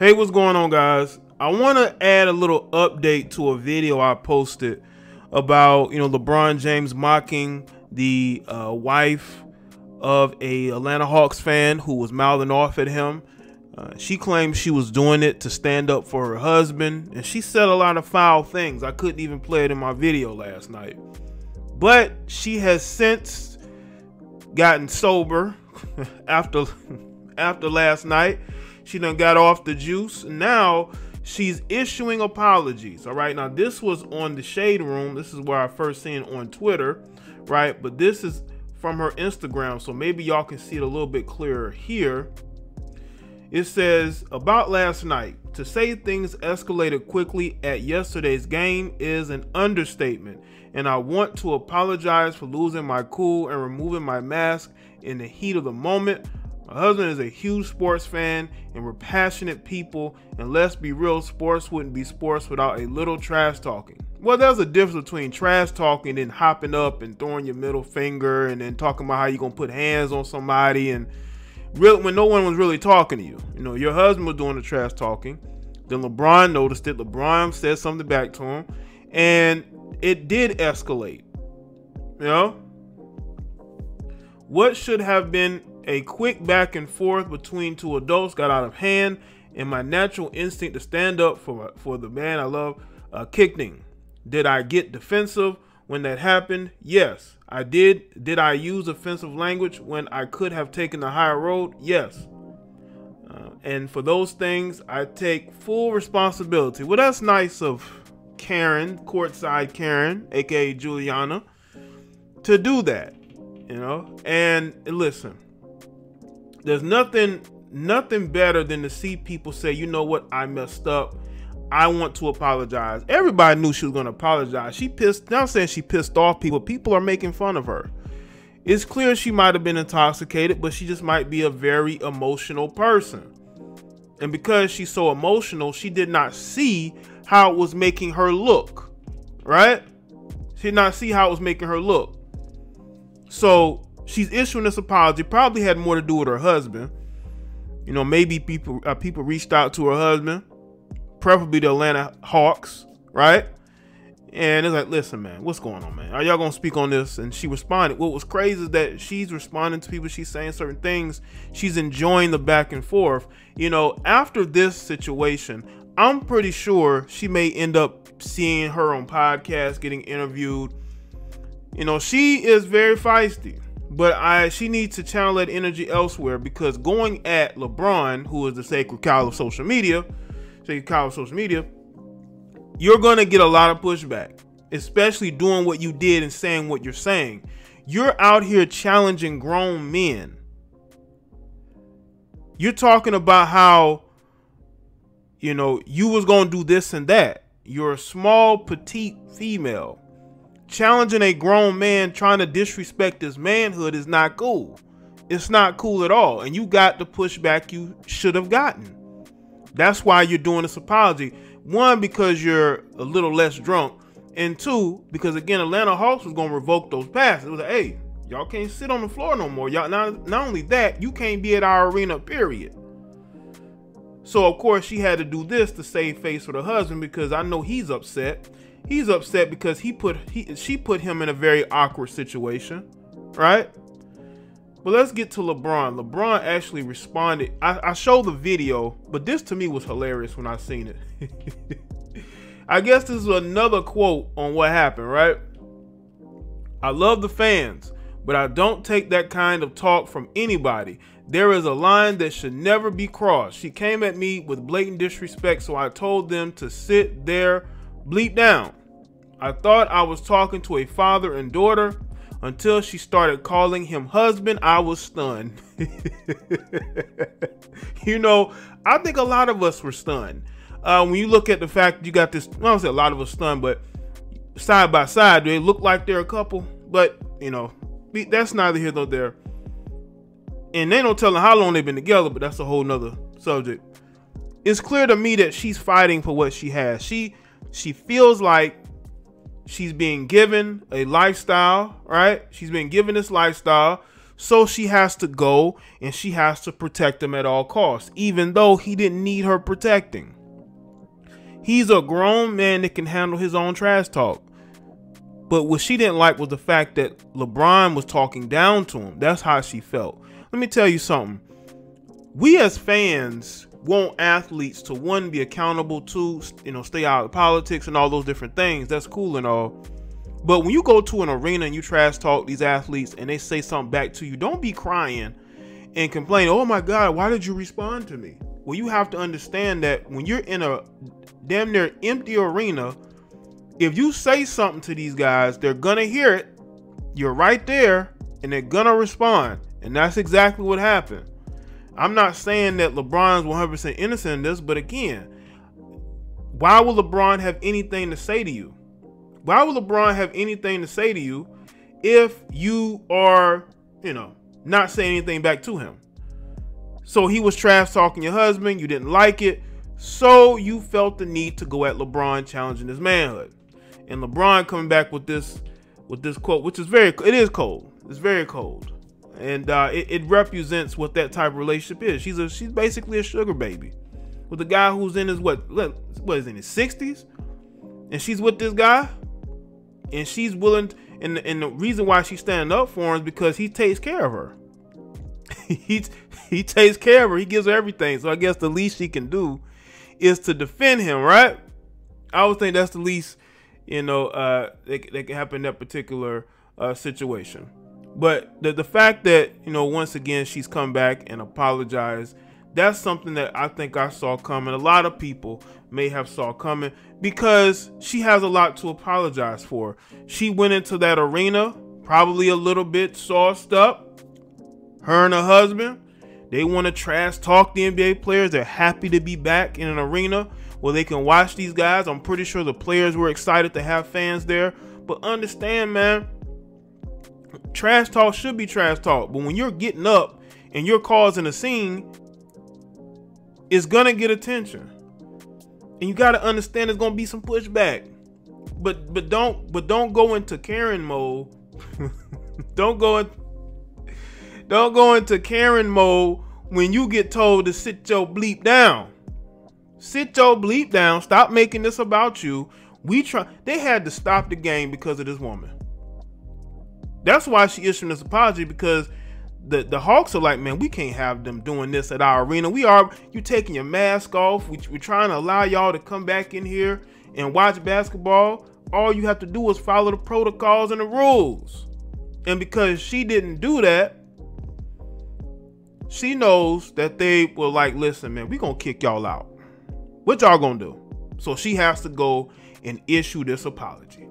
Hey, what's going on, guys? I want to add a little update to a video I posted about, LeBron James mocking the wife of a Atlanta Hawks fan who was mouthing off at him. She claims she was doing it to stand up for her husband, and she said a lot of foul things. I couldn't even play it in my video last night. But she has since gotten sober after last night. She done got off the juice. Now she's issuing apologies. All right. Now this was on the Shade Room. This is where I first seen it on Twitter. Right. But this is from her Instagram. So maybe y'all can see it a little bit clearer here. It says, about last night, to say things escalated quickly at yesterday's game is an understatement. And I want to apologize for losing my cool and removing my mask in the heat of the moment. My husband is a huge sports fan and we're passionate people, and let's be real, sports wouldn't be sports without a little trash talking. Well, there's a difference between trash talking and hopping up and throwing your middle finger and then talking about how you're gonna put hands on somebody, and really when no one was really talking to you. Your husband was doing the trash talking. Then LeBron noticed it. LeBron said something back to him, and it did escalate. What should have been a quick back and forth between two adults got out of hand, and my natural instinct to stand up for the man I love kicked in. Did I get defensive when that happened? Yes, I did. Did I use offensive language when I could have taken the higher road? Yes. And for those things, I take full responsibility. Well, that's nice of Karen, Courtside Karen, aka Juliana, to do that. And listen, there's nothing better than to see people say, you know what, I messed up. I want to apologize. Everybody knew she was going to apologize. She pissed. Now saying she pissed off people. People are making fun of her. It's clear she might have been intoxicated, but she just might be a very emotional person. And because she's so emotional, she did not see how it was making her look. Right? She did not see how it was making her look. So she's issuing this apology. Probably had more to do with her husband. Maybe people reached out to her husband, preferably the Atlanta Hawks, right? And it's like, listen, man, what's going on, man? Are y'all gonna speak on this? And she responded. What was crazy is that she's responding to people. She's saying certain things. She's enjoying the back and forth. After this situation, I'm pretty sure she may end up seeing her on podcasts, getting interviewed. She is very feisty, but she needs to channel that energy elsewhere, because going at LeBron, who is the sacred cow of social media, you're going to get a lot of pushback, especially doing what you did and saying what you're saying. You're out here challenging grown men. You're talking about how, you was going to do this and that. You're a small, petite female. Challenging a grown man, trying to disrespect his manhood is not cool. It's not cool at all. And you got the pushback you should have gotten. That's why you're doing this apology. One, because you're a little less drunk. And two, because again, Atlanta Hawks was going to revoke those passes. It was like, hey, y'all can't sit on the floor no more. Y'all, not only that, you can't be at our arena, period. So of course she had to do this to save face with her husband, because I know he's upset. He's upset because she put him in a very awkward situation, right? But let's get to LeBron. LeBron actually responded. I showed the video, but this to me was hilarious when I seen it. I guess this is another quote on what happened, right? I love the fans, but I don't take that kind of talk from anybody. There is a line that should never be crossed. She came at me with blatant disrespect, so I told them to sit their bleep down. I thought I was talking to a father and daughter until she started calling him husband. I was stunned. I think a lot of us were stunned. When you look at the fact that you got this, I don't say a lot of us stunned, but side by side, do they look like they're a couple? But, that's neither here nor there. And they don't tell them how long they've been together, but that's a whole nother subject. It's clear to me that she's fighting for what she has. She feels like she's being given a lifestyle, right? She's been given this lifestyle. So she has to go and she has to protect him at all costs, even though he didn't need her protecting. He's a grown man that can handle his own trash talk. But what she didn't like was the fact that LeBron was talking down to him. That's how she felt. Let me tell you something. We as fans want athletes to, one, be accountable, to, stay out of politics and all those different things. That's cool and all. But when you go to an arena and you trash talk these athletes and they say something back to you, don't be crying and complain, oh my God, why did you respond to me? Well, you have to understand that when you're in a damn near empty arena, if you say something to these guys, they're gonna hear it. You're right there and they're gonna respond. And that's exactly what happened. I'm not saying that LeBron's 100% innocent in this, but again, why would LeBron have anything to say to you? Why would LeBron have anything to say to you if you are, not saying anything back to him? So he was trash talking your husband. You didn't like it. So you felt the need to go at LeBron challenging his manhood. And LeBron coming back with this quote, which is it is cold. It's very cold. And it represents what that type of relationship is. She's basically a sugar baby with a guy who's in his, what is in his 60s? And she's with this guy. And she's willing, and the reason why she's standing up for him is because he takes care of her. he takes care of her. He gives her everything. So I guess the least she can do is to defend him, right? I would think that's the least, that can happen in that particular situation. But the fact that, once again, she's come back and apologized, that's something that I think I saw coming. A lot of people may have saw coming because she has a lot to apologize for. She went into that arena probably a little bit sauced up. Her and her husband, they want to trash talk the NBA players. They're happy to be back in an arena where they can watch these guys. I'm pretty sure the players were excited to have fans there. But understand, man, trash talk should be trash talk. But when you're getting up and you're causing a scene, it's gonna get attention, and you gotta understand there's gonna be some pushback. But don't go into Karen mode. don't go into Karen mode when you get told to sit your bleep down. Sit your bleep down. Stop making this about you. They had to stop the game because of this woman. That's why she issued this apology, because the Hawks are like, man, we can't have them doing this at our arena. You taking your mask off. We're trying to allow y'all to come back in here and watch basketball. All you have to do is follow the protocols and the rules. And because she didn't do that, she knows that they were like, listen, man, we gonna kick y'all out. What y'all gonna do? So she has to go and issue this apology.